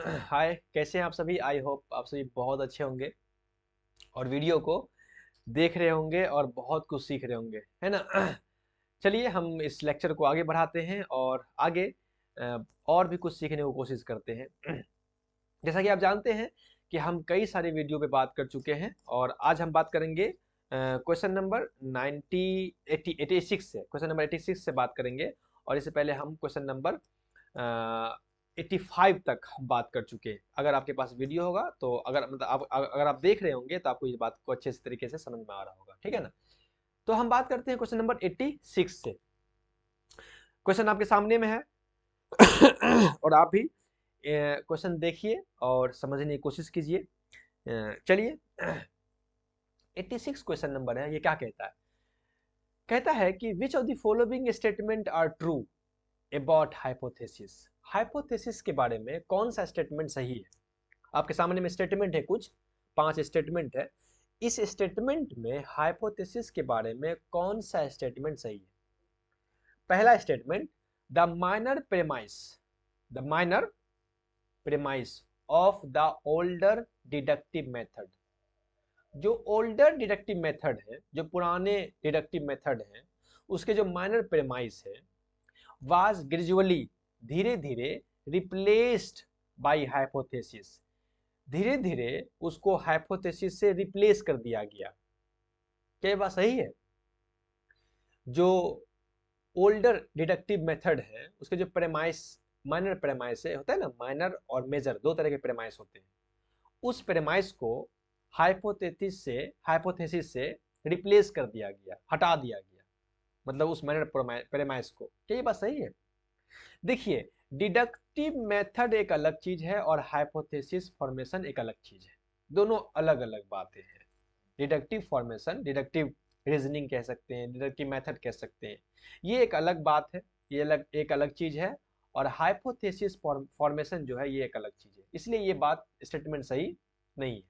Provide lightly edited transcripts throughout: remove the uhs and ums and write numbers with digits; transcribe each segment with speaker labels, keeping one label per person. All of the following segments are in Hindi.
Speaker 1: हाय, कैसे हैं आप सभी। आई होप आप सभी बहुत अच्छे होंगे और वीडियो को देख रहे होंगे और बहुत कुछ सीख रहे होंगे, है ना। चलिए हम इस लेक्चर को आगे बढ़ाते हैं और आगे और भी कुछ सीखने की कोशिश करते हैं। जैसा कि आप जानते हैं कि हम कई सारे वीडियो पे बात कर चुके हैं और आज हम बात करेंगे क्वेश्चन नंबर 86 से। क्वेश्चन नंबर 86 से बात करेंगे और इससे पहले हम क्वेश्चन नंबर 85 तक हम बात कर चुके हैं। अगर आपके पास वीडियो होगा तो अगर मतलब अगर आप देख रहे होंगे तो आपको इस बात को अच्छे तरीके से समझ में आ रहा होगा, ठीक है ना। तो हम बात करते हैं क्वेश्चन नंबर 86 से। क्वेश्चन आपके सामने में है और आप भी क्वेश्चन देखिए और समझने की कोशिश कीजिए। चलिए 86 क्वेश्चन नंबर है। ये क्या कहता है? कहता है कि which of the following statement are true about hypothesis. Hypothesis के बारे में कौन सा स्टेटमेंट सही है? आपके सामने में स्टेटमेंट है, कुछ 5 स्टेटमेंट है। इस स्टेटमेंट में हाइपोथेसिस के बारे में कौन सा स्टेटमेंट सही है? पहला statement, the minor premise of the older deductive method. जो ओल्डर डिडक्टिव मेथड है, जो पुराने डिडक्टिव मेथड है, उसके जो माइनर प्रेमाइस है वाज ग्रेजुअली, धीरे धीरे रिप्लेस्ड बाय हाइपोथेसिस। धीरे धीरे उसको हाइपोथेसिस से रिप्लेस कर दिया गया। क्या ये बात सही है? जो ओल्डर डिडक्टिव मेथड है उसके जो प्रेमाइस, माइनर प्रेमाइस है, होता है ना, माइनर और मेजर दो तरह के प्रेमाइस होते हैं। उस प्रेमाइस को हाइपोथेसिस से रिप्लेस कर दिया गया, हटा दिया गया, मतलब उस माइनर प्रेमाइस को। क्या ये बात सही है? देखिए, डिडक्टिव मेथड एक अलग चीज है और हाइपोथेसिस फॉर्मेशन एक अलग चीज है। दोनों अलग अलग बातें हैं। डिडक्टिव फॉर्मेशन, डिडक्टिव रीजनिंग कह सकते हैं, डिडक्टिव मेथड कह सकते हैं, ये एक अलग बात है, ये एक अलग चीज है। और हाइपोथेसिस फॉर्मेशन जो है ये एक अलग चीज है। इसलिए ये बात स्टेटमेंट सही नहीं है।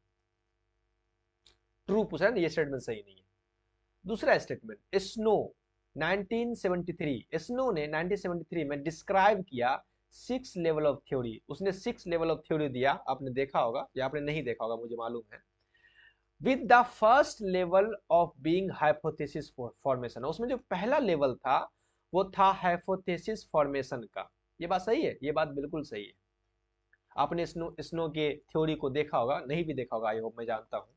Speaker 1: ट्रू पूछा है ना, ये स्टेटमेंट सही नहीं है। दूसरा स्टेटमेंट, स्नो 1973, स्नो ने 1973 में डिस्क्राइब किया 6 लेवल ऑफ थ्योरी। उसने 6 लेवल ऑफ थ्योरी दिया, आपने देखा होगा या आपने नहीं देखा होगा, मुझे मालूम है। With the first level of being hypothesis formation, उसमें जो पहला लेवल था वो था हाइपोथेसिस फॉर्मेशन का। ये बात सही है, ये बात बिल्कुल सही है। आपने स्नो के थ्योरी को देखा होगा, नहीं भी देखा होगा, आई होप, मैं जानता हूं।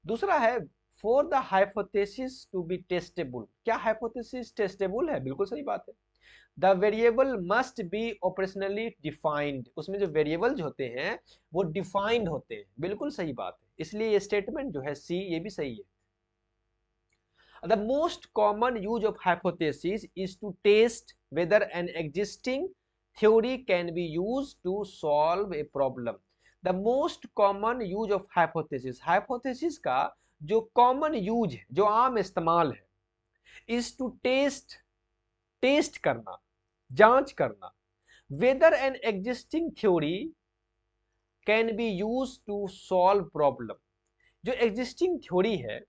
Speaker 1: दूसरा है, for the hypothesis to be testable. क्या हाइपोथेसिस टेस्टेबल है? बिल्कुल सही बात है। The variable must be operationally defined. उसमें जो वेरिएबल होते हैं वो डिफाइंड होते हैं। बिल्कुल सही बात है। इसलिए ये स्टेटमेंट जो है सी, ये भी सही है। The most common use of hypothesis is to test whether an existing theory can be used to solve a problem. The most common use of hypothesis, hypothesis का जो common use है, जो आम इस्तेमाल है, is to test करना, जांच करना, whether an existing theory can be used to solve problem। जो existing theory है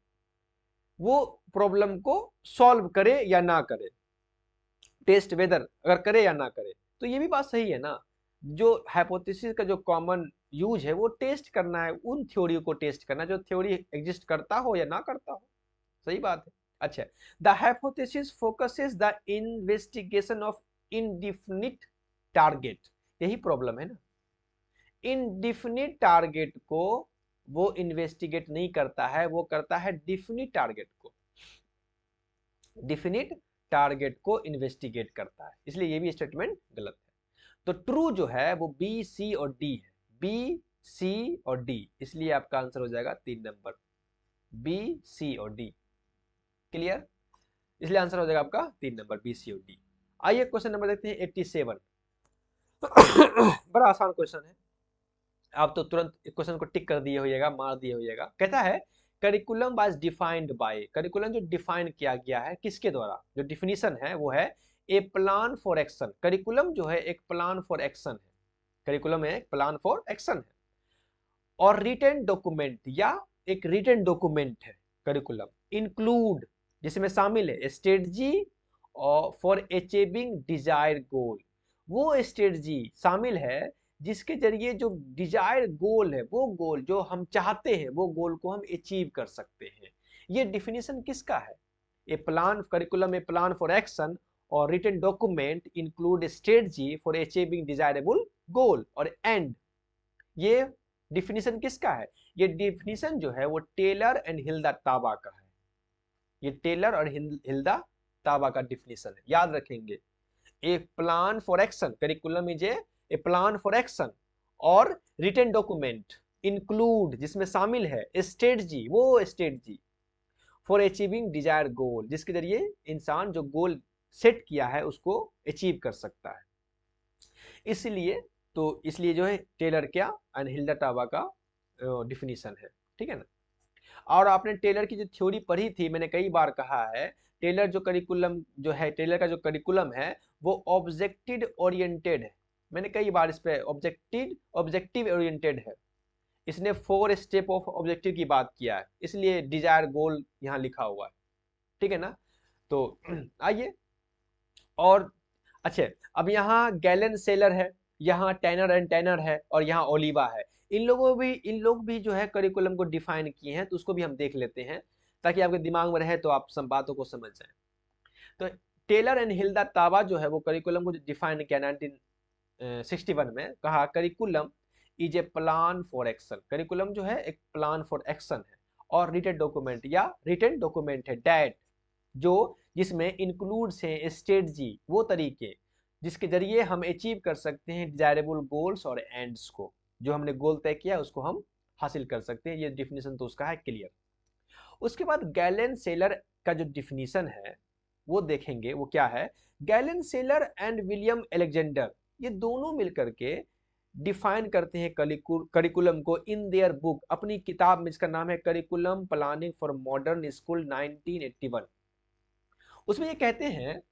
Speaker 1: वो प्रॉब्लम को सॉल्व करे या ना करे। टेस्ट वेदर अगर करे या ना करे, तो ये भी बात सही है ना। जो हाइपोथेसिस का जो कॉमन यूज है वो टेस्ट करना है, उन थ्योरी को टेस्ट करना जो थ्योरी एग्जिस्ट करता हो या ना करता हो। सही बात है। अच्छा, the hypothesis focuses the investigation of indefinite target. यही प्रॉब्लम है ना। इनडिफिनिट टारगेट को वो इन्वेस्टिगेट नहीं करता है, वो करता है डिफिनिट टारगेट को, डिफिनिट टारगेट को इन्वेस्टिगेट करता है। इसलिए ये भी स्टेटमेंट गलत है। तो ट्रू जो है वो बी, सी और डी है। बी, सी और डी, इसलिए आपका आंसर हो जाएगा 3 नंबर, बी, सी और डी। क्लियर? इसलिए आंसर हो जाएगा आपका 3 नंबर, बी, सी और डी। आइए क्वेश्चन नंबर देखते हैं 87। बड़ा आसान क्वेश्चन है, आप तो तुरंत क्वेश्चन को टिक कर दिए होइएगा, मार दिए होइएगा। कहता है, curriculum was defined by. Curriculum जो डिफाइन किया गया है किसके द्वारा? जो डिफिनीशन है वो है a plan for action. Curriculum जो है एक प्लान फॉर एक्शन है। करिकुलम है एक प्लान फॉर एक्शन है और रिटन डॉक्यूमेंट या एक रिटन डॉक्यूमेंट है करिकुलम। इंक्लूड जिसमें शामिल है स्ट्रेटजी और फॉर अचीविंग डिजायर्ड गोल। वो स्ट्रेटजी शामिल है जिसके जरिए जो डिजायर गोल है, वो गोल जो हम चाहते हैं, वो गोल को हम अचीव कर सकते हैं। ये डिफिनीशन किसका है? A plan curriculum a plan for action और written document include strategy for achieving desirable goal और एंड। ये डिफिनीशन किसका है? ये डिफिनीशन जो है वो टेलर एंड हिल्दा ताबा का है। ये टेलर और हिल्दा ताबा का डिफिनीशन है, याद रखेंगे। A plan for action, curriculum is a plan for action और रिटन डॉक्यूमेंट इंक्लूड, जिसमें शामिल है स्ट्रेटजी, वो strategy for achieving desire goal, जिसके जरिए इंसान जो गोल सेट किया है उसको अचीव कर सकता है। इसलिए जो है टेलर क्या एंड हिल्डा टाबा का डिफिनीशन है, ठीक है ना। और आपने टेलर की जो थ्योरी पढ़ी थी, मैंने कई बार कहा है, टेलर जो करिकुलम जो है, टेलर का जो करिकुलम है वो ऑब्जेक्टिव ओरिएंटेड है। मैंने कई बार इस पे ऑब्जेक्टिव ओरिएंटेड है। इसने 4 स्टेप ऑफ ऑब्जेक्टिव की बात किया है, इसलिए डिजायर गोल यहाँ लिखा हुआ है, ठीक है ना। तो आइए, और अच्छा, अब यहाँ गैलन सेलर है, यहाँ टैनर एंड टैनर है, और यहाँ ओलिवा है। इन लोग भी जो है करिकुलम को डिफाइन किए हैं, तो उसको भी हम देख लेते हैं ताकि आपके दिमाग में रहे, तो आप सब बातों को समझ जाएं। तो टेलर एंड हिल्दा ताबा जो है वो करिकुलम को डिफाइन किया 1961 में, कहा curriculum is a plan for action. Curriculum जो है एक प्लान फॉर एक्शन है और रिटन डॉक्यूमेंट या रिटन डॉक्यूमेंट है डैट, जो जिसमें इंक्लूड्स हैं स्ट्रेटजी, वो तरीके जिसके जरिए हम अचीव कर सकते हैं डिजायरेबल गोल्स और एंड्स को। जो हमने गोल तय किया उसको हम हासिल कर सकते हैं। ये डिफिनीशन तो उसका है क्लियर। उसके बाद गैलन सेलर का जो डिफिनीशन है वो देखेंगे, वो क्या है। Gallon seller and William Alexander, ये दोनों मिलकर के डिफाइन करते हैं करिकुलम को इन देयर बुक, अपनी किताब में, जिसका नाम है curriculum planning for modern school 1981। उसमें ये कहते हैं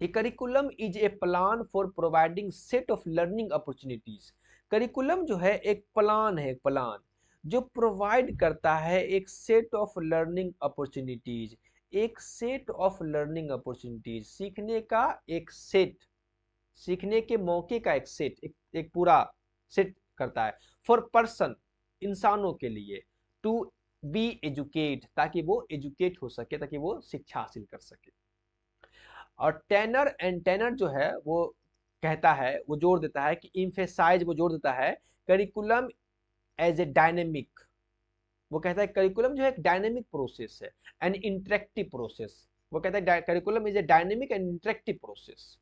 Speaker 1: कि curriculum is a plan for providing set of learning opportunities. Curriculum जो है एक प्लान है, एक प्लान जो प्रोवाइड करता है एक सेट ऑफ लर्निंग अपॉर्चुनिटीज, एक सेट ऑफ लर्निंग अपॉर्चुनिटीज, सीखने का एक सेट, सीखने के मौके का एक सेट, एक पूरा सेट करता है फॉर पर्सन, इंसानों के लिए, टू बी एजुकेट, ताकि वो एजुकेट हो सके, ताकि वो शिक्षा हासिल कर सके। और टैनर एंड टैनर जो है वो कहता है, वो जोर देता है कि इम्फेसाइज, वो जोर देता है करिकुलम एज ए डायनेमिक। वो कहता है करिकुलम जो है एक डायनेमिक प्रोसेस है, एन इंटरेक्टिव प्रोसेस। वो कहता है curriculum is A dynamic and interactive process.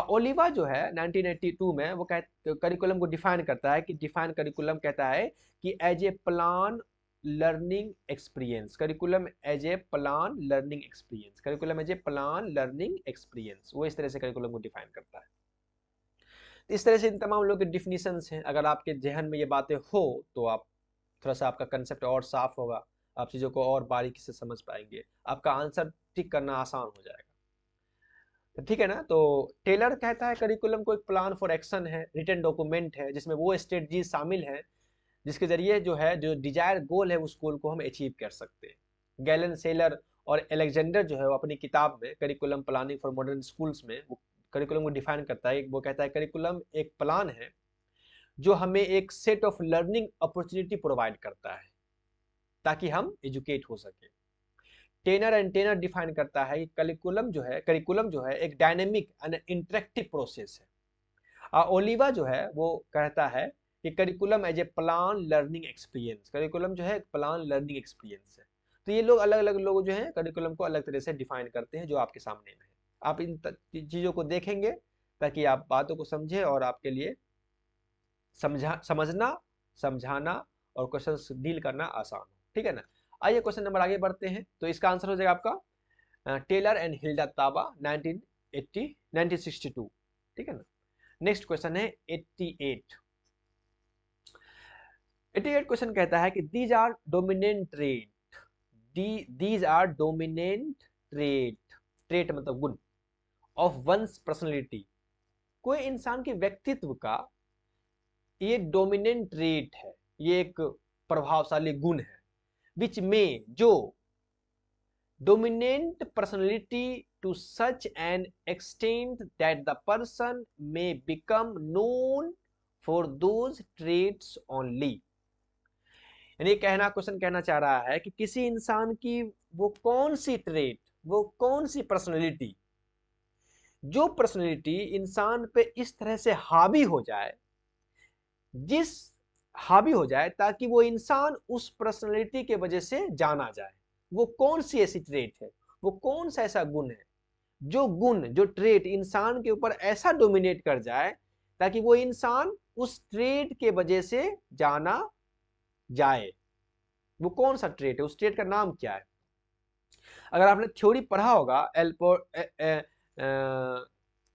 Speaker 1: Oliva जो है 1982 में वो करिकुलम को डिफाइन करता है कि डिफाइन करिकुलम कहता है कि as a plan learning experience, curriculum as a plan learning experience, curriculum as a plan learning experience, वो इस तरह से करिकुलम को डिफाइन करता है। तो इस तरह से इन तमाम लोगों के डिफिनीशंस हैं। अगर आपके जहन में ये बातें हो तो आप थोड़ा सा, आपका कंसेप्ट और साफ होगा, आप चीज़ों को और बारीकी से समझ पाएंगे, आपका आंसर टिक करना आसान हो जाएगा। तो ठीक है ना। तो टेलर कहता है करिकुलम को एक प्लान फॉर एक्शन है, रिटन डॉक्यूमेंट है, जिसमें वो स्ट्रेटजी शामिल है जिसके जरिए जो है जो डिजायर गोल है उस गोल को हम अचीव कर सकते हैं। गैलन सेलर और एलेक्जेंडर जो है वो अपनी किताब में curriculum planning for modern schools में वो करिकुलम को डिफाइन करता है। वो कहता है करिकुलम एक प्लान है जो हमें एक set of learning opportunity provide करता है ताकि हम एजुकेट हो सके। टेनर एंड टेनर डिफाइन करता है कि करिकुलम जो है एक डायनेमिक एंड इंटरेक्टिव प्रोसेस है। ओलिवा जो है वो कहता है कि curriculum as a plan learning experience, curriculum जो है एक प्लान लर्निंग एक्सपीरियंस है। तो ये लोग अलग अलग लोग जो हैं करिकुलम को अलग तरह से डिफाइन करते हैं, जो आपके सामने में है। आप इन चीज़ों को देखेंगे ताकि आप बातों को समझें और आपके लिए समझना, समझाना और क्वेश्चन डील करना आसान हो, ठीक है ना। आइए क्वेश्चन नंबर आगे बढ़ते हैं। तो इसका आंसर हो जाएगा आपका टेलर एंड हिल्डा ताबा 1962, ठीक है ना। नेक्स्ट क्वेश्चन है 88। 88 क्वेश्चन कहता है कि these are dominant trait, these are dominant trait, trait मतलब गुण, ऑफ वंस पर्सनैलिटी, कोई इंसान के व्यक्तित्व का ये डोमिनेंट ट्रेट है, ये एक प्रभावशाली गुण है, विच में जो dominant personality to such an extent that the person may become known for those traits only. यानी क्वेश्चन कहना चाह रहा है कि किसी इंसान की वो कौन सी ट्रेट, वो कौन सी पर्सनैलिटी, जो पर्सनैलिटी इंसान पे इस तरह से हावी हो जाए, जिस हावी हो जाए ताकि वो इंसान उस पर्सनैलिटी के वजह से जाना जाए। वो कौन सी ऐसी ट्रेट है, वो कौन सा ऐसा गुण है, जो गुण, जो ट्रेट इंसान के ऊपर ऐसा डोमिनेट कर जाए ताकि वो इंसान उस ट्रेट के वजह से जाना जाए। वो कौन सा ट्रेट है, उस ट्रेट का नाम क्या है? अगर आपने थ्योरी पढ़ा होगा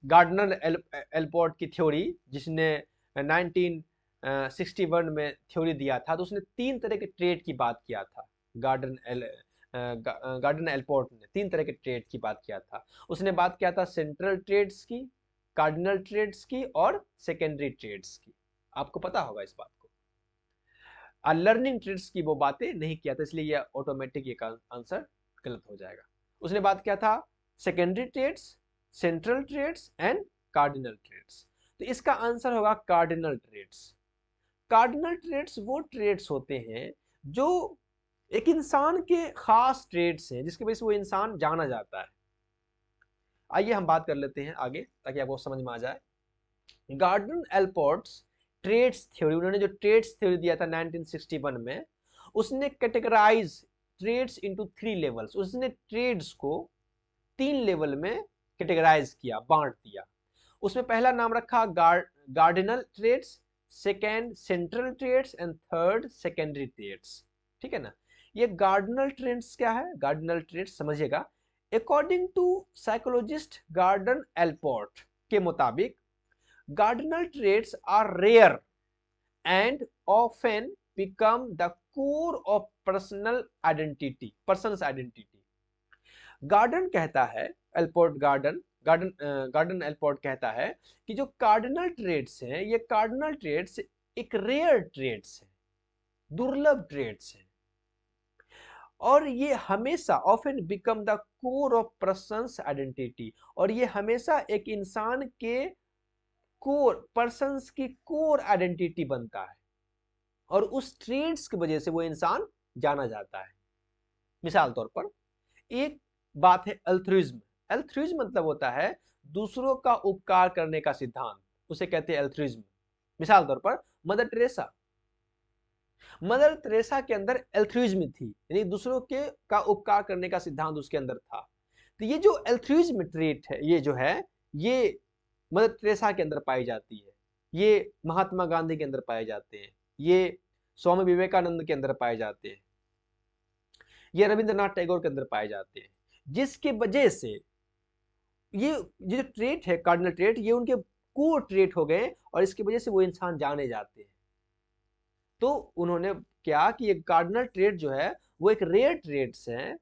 Speaker 1: गार्डनर एल्पोर्ट की थ्योरी, जिसने 1961 में थ्योरी दिया था, तो उसने 3 तरह के ट्रेड की बात किया था। गार्डन एल्पोर्ट ने 3 तरह के ट्रेड की बात किया था। उसने बात किया था सेंट्रल ट्रेड्स की, कार्डिनल ट्रेड्स की और सेकेंडरी ट्रेड्स की। आपको पता होगा इस बात को। लर्निंग ट्रेड्स की वो बातें नहीं किया था, इसलिए ये ऑटोमेटिक ये आंसर गलत हो जाएगा। उसने बात किया था secondary traits, central traits and cardinal traits. तो इसका आंसर होगा कार्डिनल ट्रेड्स। कार्डिनल ट्रेड्स वो ट्रेड्स होते हैं जो एक इंसान के खास ट्रेड्स हैं, जिसकी वजह से वो इंसान जाना जाता है। आइए हम बात कर लेते हैं आगे, ताकि आपको समझ में आ जाए। गार्डन एल्पोर्ट्स ट्रेड्स थ्योरी, उन्होंने जो ट्रेड्स थ्योरी दिया था 1961 में, उसने कैटेगराइज ट्रेड्स इनटू 3 लेवल्स। उसने ट्रेड्स को 3 लेवल में कैटेगराइज किया, बांट दिया। उसमें पहला नाम रखा cardinal traits, second central traits and third secondary traits. ठीक है ना? ये गार्डिनल ट्रेड्स क्या है? गार्डिनल ट्रेड्स समझिएगा, according to psychologist Gordon Allport के मुताबिक, cardinal traits are rare and often become the core of person's identity। Gordon कहता है, एल्पोर्ट गार्डन एल्पोर्ट कहता है कि जो कार्डिनल ट्रेड्स हैं, ये कार्डिनल ट्रेड्स एक रेयर ट्रेड्स हैं, दुर्लभ ट्रेड्स हैं, और ये हमेशा often become the core of persons identity, और ये हमेशा एक इंसान के कोर, पर्सन्स की कोर आइडेंटिटी बनता है, और उस ट्रेड्स की वजह से वो इंसान जाना जाता है। मिसाल तौर पर एक बात है अल्ट्रुइज्म। अल्ट्रुइज्म मतलब होता है दूसरों का उपकार करने का सिद्धांत, उसे कहते हैं अल्ट्रुइज्म। मिसाल तौर पर मदर टेरेसा, मदर टेरेसा के अंदर अल्ट्रुइज्म थी, यानी दूसरों के का उपकार करने का सिद्धांत उसके अंदर था। तो ये जो अल्ट्रुइज्म ट्रेट है, ये जो है, ये मदर टेरेसा के अंदर पाई जाती है, ये महात्मा गांधी के अंदर पाए जाते हैं, ये स्वामी विवेकानंद के अंदर पाए जाते हैं, ये रविंद्रनाथ टैगोर के अंदर पाए जाते हैं, जिसके वजह से ये जो ट्रेट है कार्डिनल ट्रेट, ये उनके कोर ट्रेट हो गए, और इसकी वजह से वो इंसान जाने जाते हैं। तो उन्होंने क्या कि ये कार्डिनल ट्रेट जो है वो एक रेयर ट्रेट्स हैं,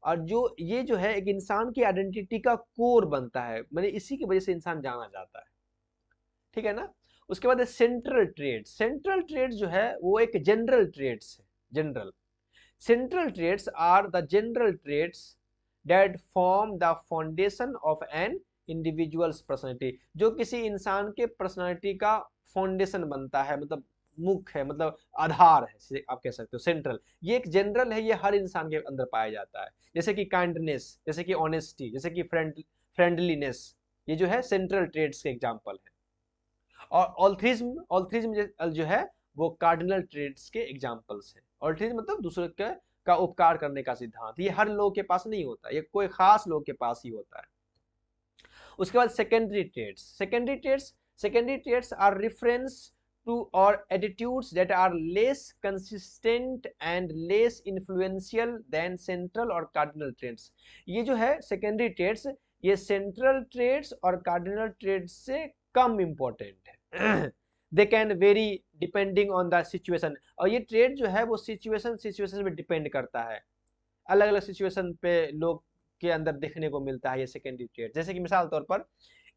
Speaker 1: और जो ये जो है एक इंसान की आइडेंटिटी का कोर बनता है, मैंने इसी की वजह से इंसान जाना जाता है। ठीक है ना? उसके बाद सेंट्रल ट्रेड्स। सेंट्रल ट्रेड्स जो है वो एक जनरल ट्रेड्स है, general. Central traits are the general traits that form the foundation of an individual's personality, जो किसी इंसान के पर्सनैलिटी का फाउंडेशन बनता है, मतलब मुख्य है, मतलब आधार है, आप कह सकते हो। सेंट्रल ये एक जनरल है, ये हर इंसान के अंदर पाया जाता है, जैसे कि काइंडनेस, जैसे कि ऑनेस्टी, जैसे कि फ्रेंडलीनेस, ये जो है सेंट्रल ट्रेड्स के एग्जाम्पल है। और ऑल्थ्रिज्म जो है वो कार्डिनल ट्रेड्स के एग्जांपल्स हैं। ऑल्थ्रिज्म मतलब दूसरे का उपकार करने का सिद्धांत, ये हर लोग के पास नहीं होता, ये कोई खास लोग के पास ही होता है। उसके बाद secondary traits. Secondary traits are reference to और attitudes that are less consistent and less influential than central और कार्डिनल ट्रेड्स। ये जो है सेकेंडरी ट्रेड्स, ये सेंट्रल ट्रेड्स और कार्डिनल ट्रेड्स से कम इंपॉर्टेंट है। They can vary depending on the situation, और ये ट्रेड जो है वो सिचुएशन में डिपेंड करता है, अलग अलग सिचुएशन पे लोग के अंदर देखने को मिलता है ये सेकेंडरी ट्रेड। जैसे कि मिसाल तौर पर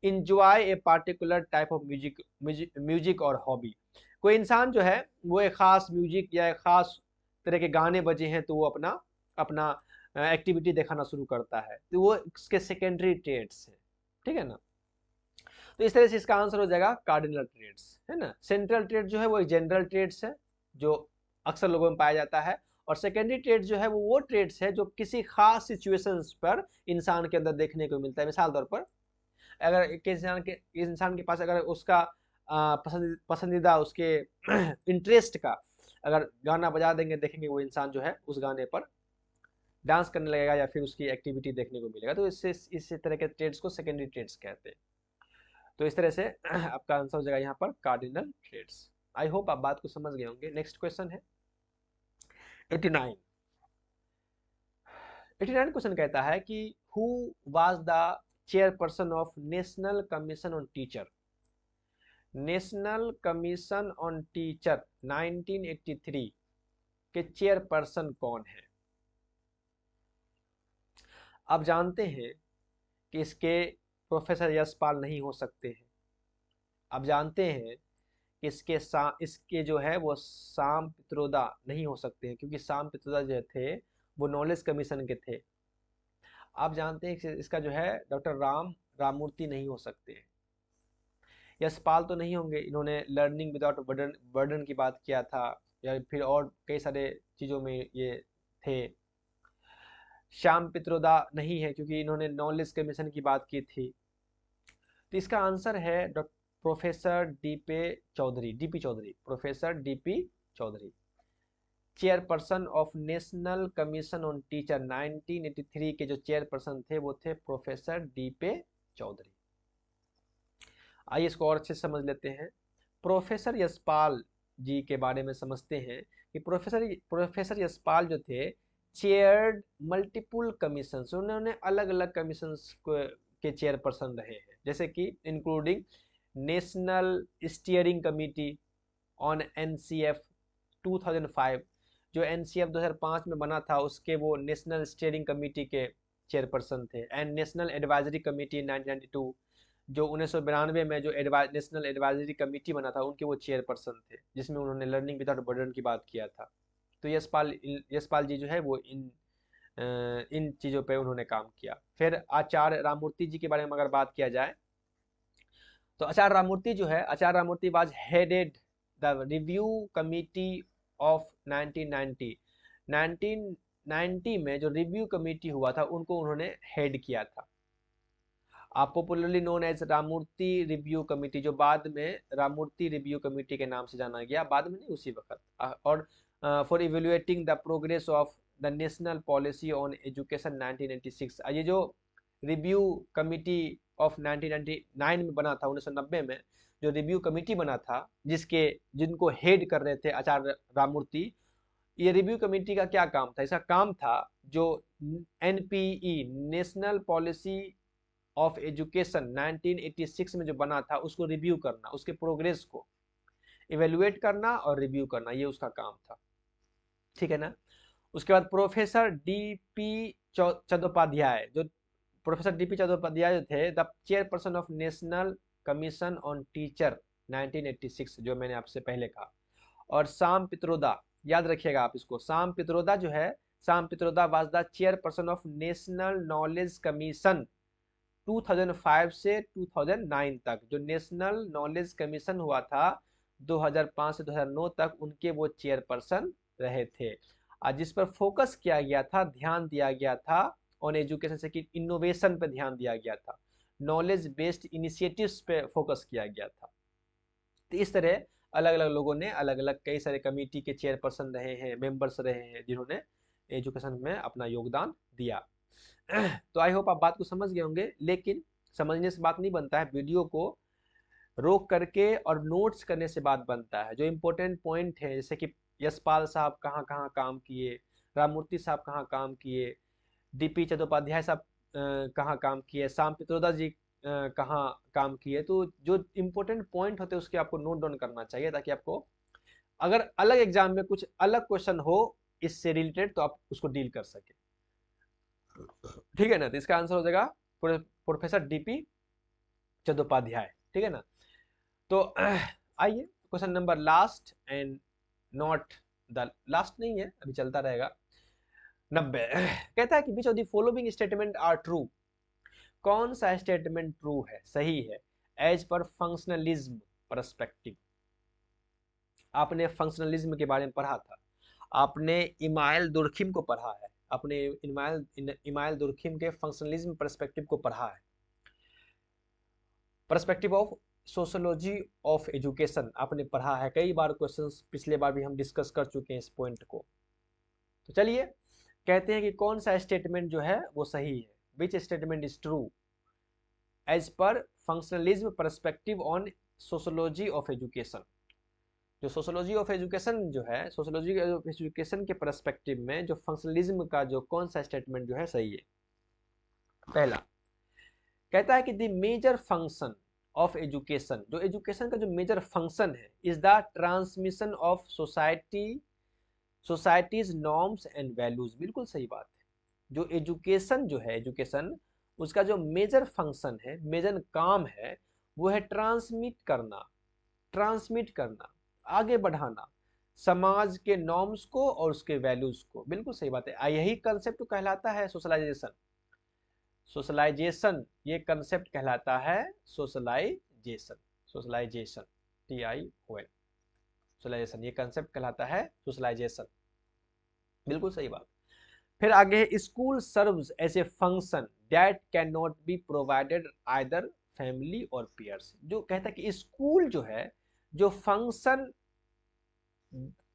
Speaker 1: enjoy a particular type of music और हॉबी। कोई इंसान जो है वो एक खास म्यूजिक या एक खास तरह के गाने बजे हैं तो वो अपना एक्टिविटी दिखाना शुरू करता है, तो वो इसके सेकेंडरी ट्रेड्स है। ठीक है ना? तो इस तरह से इसका आंसर हो जाएगा कार्डिनल ट्रेड्स, है ना। सेंट्रल ट्रेड जो है वो एक जनरल ट्रेड्स है जो अक्सर लोगों में पाया जाता है, और सेकेंडरी ट्रेड जो है वो ट्रेड्स है जो किसी खास सिचुएशंस पर इंसान के अंदर देखने को मिलता है। मिसाल तौर पर अगर एक इंसान के पास अगर उसका पसंदीदा उसके इंटरेस्ट का अगर गाना बजा देंगे, देखेंगे वो इंसान जो है उस गाने पर डांस करने लगेगा या फिर उसकी एक्टिविटी देखने को मिलेगा, तो इससे इस तरह के ट्रेड्स को सेकेंडरी ट्रेड्स कहते हैं। तो इस तरह से आपका आंसर हो जाएगा यहाँ पर कार्डिनल ट्रेड्स। आई होप आप बात को समझ गए होंगे। नेक्स्ट क्वेश्चन है 89। 89 क्वेश्चन कहता है कि who was the chairperson of national commission on teacher. National commission on teacher 1983 के चेयरपर्सन कौन है? आप जानते हैं कि इसके प्रोफेसर यशपाल नहीं हो सकते हैं। आप जानते हैं कि इसके जो है वो साम पित्रोदा नहीं हो सकते हैं, क्योंकि साम पित्रोदा जो थे वो नॉलेज कमीशन के थे। आप जानते हैं कि इसका जो है डॉक्टर राममूर्ति नहीं हो सकते हैं। यशपाल तो नहीं होंगे, इन्होंने लर्निंग विदाउट बर्डन की बात किया था, या फिर और कई सारे चीज़ों में ये थे। श्याम पित्रोदा नहीं है क्योंकि इन्होंने नॉलेज कमीशन की बात की थी। तो इसका आंसर है professor DP Chaudhary, professor DP Chaudhary. Chairperson of national commission on teacher 1983 के जो चेयरपर्सन थे वो थे प्रोफेसर डीपी चौधरी। आइए इसको और अच्छे से समझ लेते हैं। प्रोफेसर यशपाल जी के बारे में समझते हैं कि प्रोफेसर यशपाल जो थे चेयर्ड मल्टीपल कमीशन, उन्होंने अलग अलग कमीशन के चेयरपर्सन रहे हैं, जैसे कि including national steering committee on NCF 2005, जो एनसीएफ 2005 में बना था उसके वो नेशनल स्टीयरिंग कमेटी के चेयरपर्सन थे। एंड नेशनल एडवाइजरी कमेटी 1992, जो 1992 में जो नेशनल एडवाइजरी कमेटी बना था उनके वो चेयरपर्सन थे, जिसमें उन्होंने लर्निंग विदाउट बर्डन की बात किया था। तो यशपाल जी जो है वो इन चीज़ों पे उन्होंने काम किया। फिर आचार्य राममूर्ति जी के बारे में अगर बात किया जाए तो आचार्य राममूर्ति जो है, Acharya Ramamurti was headed the review committee of 1990। 1990 में जो रिव्यू कमेटी हुआ था उनको उन्होंने हेड किया था। Popularly known as Ramamurthy review committee, जो बाद में राममूर्ति रिव्यू कमेटी के नाम से जाना गया, बाद में नहीं उसी वक्त। और for evaluating the progress of the national policy on education 1986। ये जो रिव्यू कमेटी ऑफ 1999 में बना था, 1990 में जो रिव्यू कमेटी बना था जिनको हेड कर रहे थे आचार्य राममूर्ति, ये रिव्यू कमेटी का क्या काम था? इसका काम था जो NPE national policy of education 1986 में जो बना था उसको रिव्यू करना, उसके प्रोग्रेस को इवेलुएट करना और रिव्यू करना, ये उसका काम था। ठीक है ना। उसके बाद प्रोफेसर डीपी चट्टोपाध्याय, जो प्रोफेसर डीपी चट्टोपाध्याय जो थे the chairperson of national commission on teacher 1986, जो मैंने आपसे पहले कहा। और साम पित्रोदा, याद रखिएगा आप इसको, साम पित्रोदा जो है, साम Pitroda was the chairperson of national knowledge commission 2005 से 2009 तक। जो नेशनल नॉलेज कमीशन हुआ था 2005 से 2009 तक, उनके वो चेयरपर्सन रहे थे। जिस पर फोकस किया गया था, ध्यान दिया गया था ऑन एजुकेशन से कि इनोवेशन पे ध्यान दिया गया था, नॉलेज बेस्ड इनिशिएटिव्स पे फोकस किया गया था। तो इस तरह अलग अलग लोगों ने अलग अलग कई सारे कमेटी के चेयरपर्सन रहे हैं, मेंबर्स रहे हैं, जिन्होंने एजुकेशन में अपना योगदान दिया। तो आई होप आप बात को समझ गए होंगे, लेकिन समझने से बात नहीं बनता है, वीडियो को रोक करके और नोट्स करने से बात बनता है। जो इम्पोर्टेंट पॉइंट है, जैसे कि यशपाल साहब कहाँ कहाँ काम किए, राममूर्ति साहब कहाँ काम किए, डीपी चट्टोपाध्याय साहब कहाँ काम किए, साम पित्रोदा जी कहाँ काम किए, तो जो इम्पोर्टेंट पॉइंट होते हैं उसके आपको नोट डाउन करना चाहिए, ताकि आपको अगर अलग एग्जाम में कुछ अलग क्वेश्चन हो इससे रिलेटेड तो आप उसको डील कर सके। ठीक है ना। तो इसका आंसर हो जाएगा प्रोफेसर डीपी चट्टोपाध्याय। ठीक है ना। तो आइए question number last and not the last नहीं है, अभी चलता रहेगा। 90 कहता है कि which of the following statement are true. कौन सा स्टेटमेंट ट्रू है, सही है? As per functionalism perspective. आपने फंक्शनलिज्म के बारे में पढ़ा था, आपने इमाइल दुर्खिम को पढ़ा है, आपने इमाइल दुर्खिम के फंक्शनलिज्म पर्सपेक्टिव को पढ़ा है। Perspective of sociology of education आपने पढ़ा है, कई बार क्वेश्चंस पिछले बार भी हम डिस्कस कर चुके हैं इस पॉइंट को। तो चलिए कहते हैं कि कौन सा स्टेटमेंट जो है वो सही है, which statement is true as per functionalism perspective on sociology of education. जो सोशियोलॉजी ऑफ एजुकेशन जो है, सोशियोलॉजी ऑफ एजुकेशन के पर्सपेक्टिव में जो फंक्शनलिज्म का जो कौन सा स्टेटमेंट जो है सही है। पहला कहता है कि the major function of education, जो एजुकेशन का जो मेजर फंक्शन है, is the transmission of society's norms and values. बिल्कुल सही बात है। जो एजुकेशन जो है, एजुकेशन उसका जो मेजर फंक्शन है, मेजर काम है, वो है ट्रांसमिट करना, आगे बढ़ाना समाज के नॉर्म्स को और उसके वैल्यूज को। बिल्कुल सही बात है, यही कंसेप्ट कहलाता है सोशलाइजेशन। सोशलाइजेशन ये कंसेप्ट कहलाता है सोशलाइजेशन, सोशलाइजेशन TION, सोशलाइजेशन ये कंसेप्ट कहलाता है सोशलाइजेशन। बिल्कुल सही बात। फिर आगे, school serves as a function that can not be provided either family or peers. जो कहता है कि स्कूल जो है, जो फंक्शन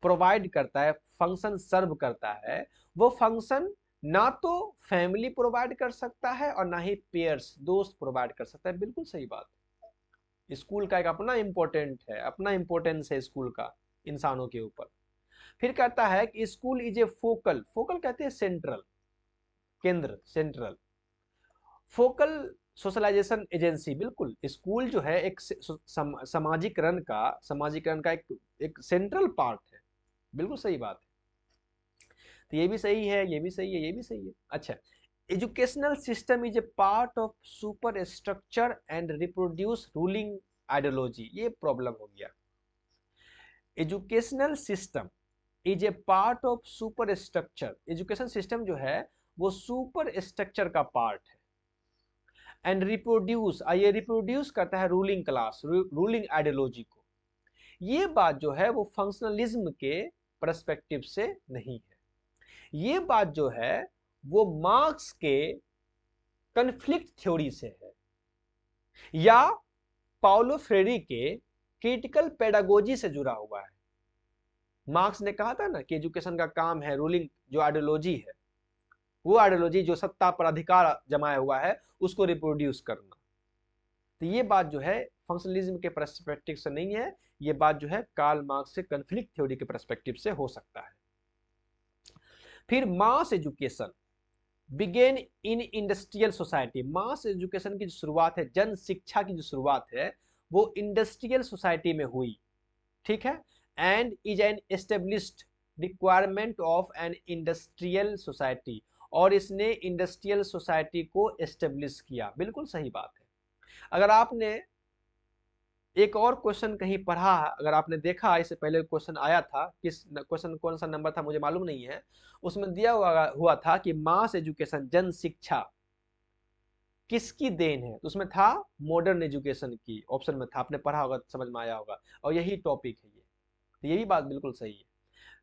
Speaker 1: प्रोवाइड करता है, फंक्शन सर्व करता है, वो फंक्शन ना तो फैमिली प्रोवाइड कर सकता है और ना ही पेयर्स दोस्त प्रोवाइड कर सकता है। बिल्कुल सही बात है। स्कूल का एक अपना इंपॉर्टेंट है, अपना इंपॉर्टेंस है स्कूल का इंसानों के ऊपर। फिर कहता है कि school is a focal, focal कहते हैं सेंट्रल, केंद्र, सेंट्रल। Focal socialisation agency. बिल्कुल, स्कूल जो है एक सामाजिकरण का एक सेंट्रल पार्ट है। बिल्कुल सही बात है। तो ये भी सही है, ये भी सही है, ये भी सही है। अच्छा, educational system is a part of super structure and reproduce ruling ideology. ये प्रॉब्लम हो गया। Educational system is a part of super structure, education system जो है वो सुपर स्ट्रक्चर का पार्ट है। एंड रिप्रोड्यूस, ये रिप्रोड्यूस करता है रूलिंग क्लास, रूलिंग आइडियोलॉजी को। ये बात जो है वो फंक्शनलिज्म के पर्सपेक्टिव से नहीं है। ये बात जो है वो मार्क्स के कन्फ्लिक्ट थ्योरी से है, या पाउलो फ्रेरी के क्रिटिकल पेडागोजी से जुड़ा हुआ है। मार्क्स ने कहा था ना कि एजुकेशन का काम है रूलिंग, जो आइडियोलॉजी है, वो आइडियोलॉजी जो सत्ता पर अधिकार जमाया हुआ है उसको रिप्रोड्यूस करना। तो ये बात जो है फंक्शनलिज्म के पर्सपेक्टिव से नहीं है, ये बात जो है कार्ल मार्क्स से कन्फ्लिक्ट थ्योरी के पर्सपेक्टिव से हो सकता है। फिर mass education began in industrial society. Mass education की जो शुरुआत है, जन शिक्षा की जो शुरुआत है, वो इंडस्ट्रियल सोसाइटी में हुई। ठीक है, and is an established requirement of an industrial society, और इसने इंडस्ट्रियल सोसाइटी को एस्टेब्लिश किया। बिल्कुल सही बात है। अगर आपने एक और क्वेश्चन कहीं पढ़ा, अगर आपने देखा, इससे पहले क्वेश्चन आया था, किस क्वेश्चन कौन सा नंबर था मुझे मालूम नहीं है, उसमें दिया हुआ था कि मास एजुकेशन, जन शिक्षा किसकी देन है, तो उसमें था मॉडर्न एजुकेशन की, ऑप्शन में था। आपने पढ़ा होगा, समझ में आया होगा, और यही टॉपिक है ये। तो ये भी बात बिल्कुल सही है।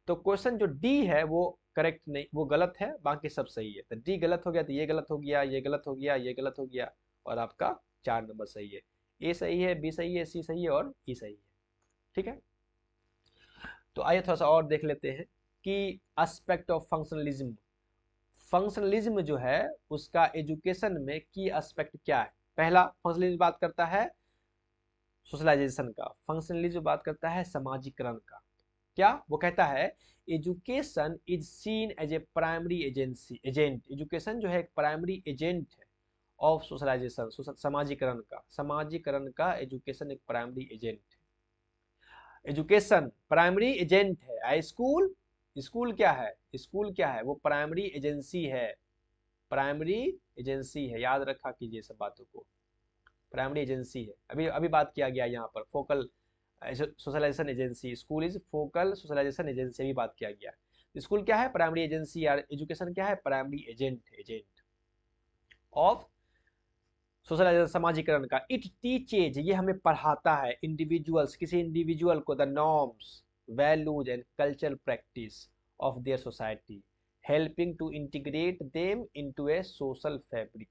Speaker 1: तो क्वेश्चन जो डी है वो करेक्ट नहीं, वो गलत है, बाकी सब सही है। तो डी गलत हो गया, तो ये गलत हो गया, ये गलत हो गया, ये गलत हो गया, और आपका 4 नंबर सही है। ए सही है, बी सही है, सी सही है और ई सही है। ठीक है, तो आइए थोड़ा सा और देख लेते हैं कि एस्पेक्ट ऑफ फंक्शनलिज्म। फंक्शनलिज्म जो है उसका एजुकेशन में की एस्पेक्ट क्या है। पहला, फंक्शनलिज्म बात करता है सोशलाइजेशन का, फंक्शनलिज्म बात करता है समाजीकरण का। क्या वो कहता है, education is seen as a primary agent. Education जो है एक प्राइमरी एजेंट है ऑफ सोशलाइजेशन, समाजीकरण का एजुकेशन एक प्राइमरी एजेंट है। एजुकेशन प्राइमरी एजेंट है। स्कूल, स्कूल क्या है, स्कूल क्या है, वो प्राइमरी एजेंसी है, प्राइमरी एजेंसी है। याद रखा कीजिए सब बातों को, प्राइमरी एजेंसी है। अभी अभी बात किया गया यहाँ पर focal socialisation agency, school is focal socialisation agency, भी बात किया गया। स्कूल क्या है, प्राइमरी एजेंसी, यार एजुकेशन क्या है, primary agent, agent of socialization समाजीकरण का। इट टीचेज, ये हमें पढ़ाता है इंडिविजुअल्स, किसी इंडिविजुअल को, the norms, values and cultural practice of their society, helping to integrate them into a social fabric.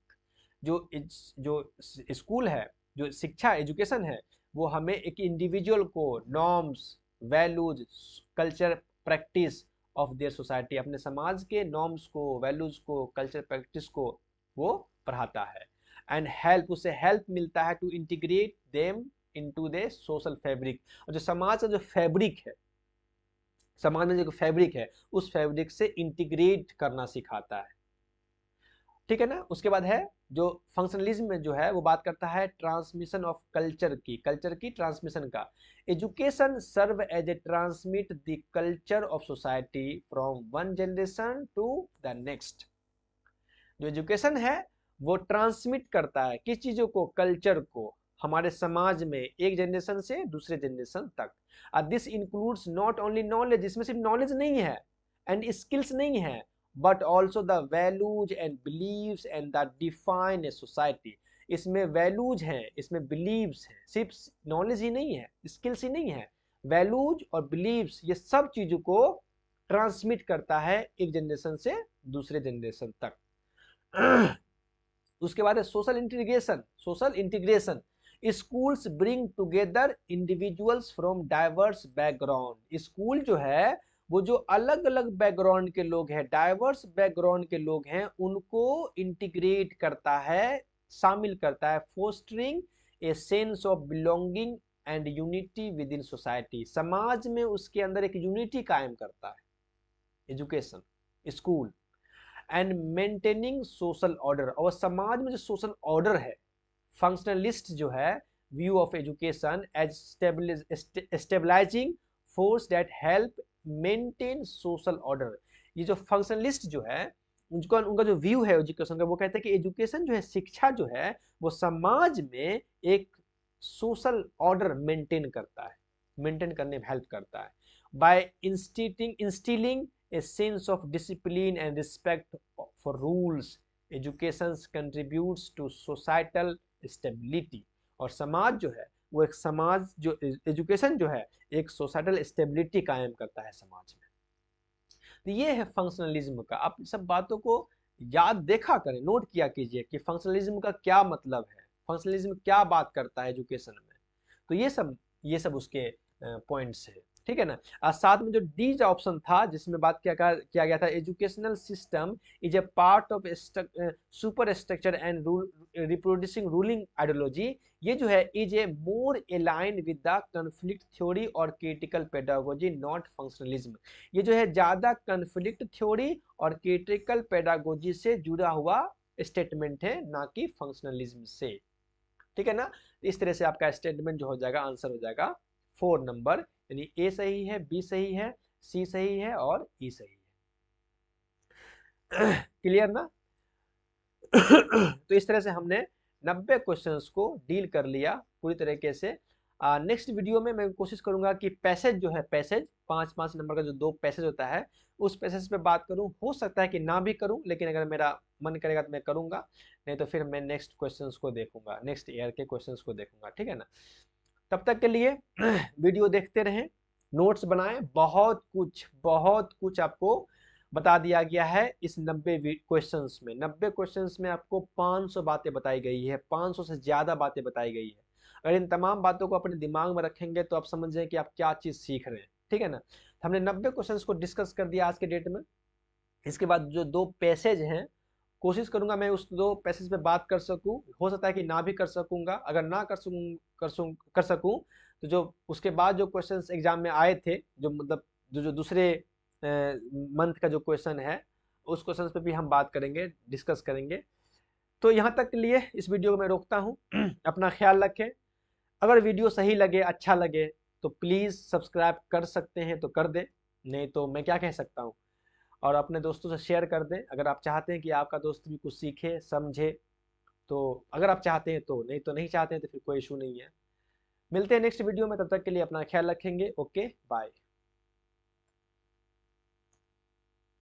Speaker 1: जो स्कूल है, जो शिक्षा एजुकेशन है, वो हमें एक इंडिविजुअल को norms, values, culture practice of their society, अपने समाज के नॉर्म्स को, वैल्यूज को, कल्चर प्रैक्टिस को वो पढ़ाता है। एंड हेल्प, उससे हेल्प मिलता है to integrate them into the social fabric. और जो समाज का जो फैब्रिक है, समाज में जो फैब्रिक है, उस फैब्रिक से इंटीग्रेट करना सिखाता है। ठीक है ना। उसके बाद है जो फंक्शनलिज्म में जो है वो बात करता है ट्रांसमिशन ऑफ कल्चर की, कल्चर की ट्रांसमिशन का। Education serve as a transmit the culture of society from one generation to the next. जो एजुकेशन है वो ट्रांसमिट करता है किस चीजों को, कल्चर को, हमारे समाज में एक जनरेशन से दूसरे जनरेशन तक। This includes not only knowledge, इसमें सिर्फ नॉलेज नहीं है एंड स्किल्स नहीं है, but also the values and beliefs and the define a society. इसमें वैल्यूज हैं, इसमें बिलीव्स हैं, सिर्फ नॉलेज ही नहीं है, स्किल्स ही नहीं है, वैल्यूज और बिलीव्स, ये सब चीजों को ट्रांसमिट करता है एक जनरेशन से दूसरे जनरेशन तक। उसके बाद है social integration. Social integration, schools bring together individuals from diverse background. School जो है वो जो अलग अलग बैकग्राउंड के लोग हैं, डाइवर्स बैकग्राउंड के लोग हैं, उनको इंटीग्रेट करता है, शामिल करता है, fostering a sense of belonging and unity with in society. समाज में उसके अंदर एक यूनिटी कायम करता है education, school. And maintaining social order, और समाज में जो सोशल ऑर्डर है, फंक्शनलिस्ट जो है view of education as stabilizing force that help maintain social order. ये जो फंक्शनलिस्ट जो है उनका जो व्यू है एजुकेशन का, वो कहते हैं कि एजुकेशन जो है, शिक्षा जो है, वो समाज में एक सोशल ऑर्डर मेंटेन करता है, मेंटेन करने में हेल्प करता है by instilling a sense of discipline and respect for rules. Education contributes to societal stability. और समाज जो है वो एक समाज जो एजुकेशन जो है एक सोसाइटल स्टेबिलिटी कायम करता है समाज में। तो ये है फंक्शनलिज्म का। आप सब बातों को याद देखा करें, नोट किया कीजिए कि फंक्शनलिज्म का क्या मतलब है, फंक्शनलिज्म क्या बात करता है एजुकेशन में। तो ये सब उसके पॉइंट्स है। ठीक है ना। साथ में जो डी ऑप्शन था जिसमें बात किया गया था, educational system is a part of super structure and reproducing ruling ideology. ये जो है is a more align with the conflict theory और क्रिटिकल पेडागोजी नॉट फंक्शनलिज्म। ये जो है ज्यादा कन्फ्लिक्ट थ्योरी और क्रिटिकल पेडागोजी से जुड़ा हुआ स्टेटमेंट है, ना कि फंक्शनलिज्म से। ठीक है ना। इस तरह से आपका स्टेटमेंट जो हो जाएगा, आंसर हो जाएगा 4 नंबर, यानी ए सही है, बी सही है, सी सही है और ई सही है। क्लियर ना। तो इस तरह से हमने 90 क्वेश्चंस को डील कर लिया पूरी तरीके से। नेक्स्ट वीडियो में मैं कोशिश करूंगा कि पैसेज जो है, पैसेज 5-5 नंबर का जो 2 पैसेज होता है, उस पैसेज पे बात करूं। हो सकता है कि ना भी करूं, लेकिन अगर मेरा मन करेगा तो मैं करूंगा, नहीं तो फिर मैं नेक्स्ट क्वेश्चंस को देखूंगा, नेक्स्ट ईयर के क्वेश्चंस को देखूंगा। ठीक है ना। तब तक के लिए वीडियो देखते रहें, नोट्स बनाएं। बहुत कुछ आपको बता दिया गया है इस 90 क्वेश्चंस में। 90 क्वेश्चंस में आपको 500 बातें बताई गई है, 500 से ज्यादा बातें बताई गई है। अगर इन तमाम बातों को अपने दिमाग में रखेंगे तो आप समझें कि आप क्या चीज सीख रहे हैं। ठीक है ना। तो हमने 90 क्वेश्चंस को डिस्कस कर दिया आज के डेट में। इसके बाद जो 2 पैसेज हैं, कोशिश करूंगा मैं उस 2 पैसेज पे बात कर सकूं। हो सकता है कि ना भी कर सकूंगा। अगर ना कर सकूं तो जो उसके बाद जो क्वेश्चंस एग्जाम में आए थे, जो मतलब जो दूसरे मंथ का जो क्वेश्चन है, उस क्वेश्चन पे भी हम बात करेंगे, डिस्कस करेंगे। तो यहाँ तक के लिए इस वीडियो को मैं रोकता हूँ। अपना ख्याल रखें। अगर वीडियो सही लगे, अच्छा लगे, तो प्लीज़ सब्सक्राइब कर सकते हैं तो कर दें, नहीं तो मैं क्या कह सकता हूँ। और अपने दोस्तों से शेयर कर दें अगर आप चाहते हैं कि आपका दोस्त भी कुछ सीखे, समझे। तो अगर आप चाहते हैं तो, नहीं तो नहीं चाहते हैं तो फिर कोई इशू नहीं है। मिलते हैं नेक्स्ट वीडियो में, तब तक के लिए अपना ख्याल रखेंगे। Okay, bye.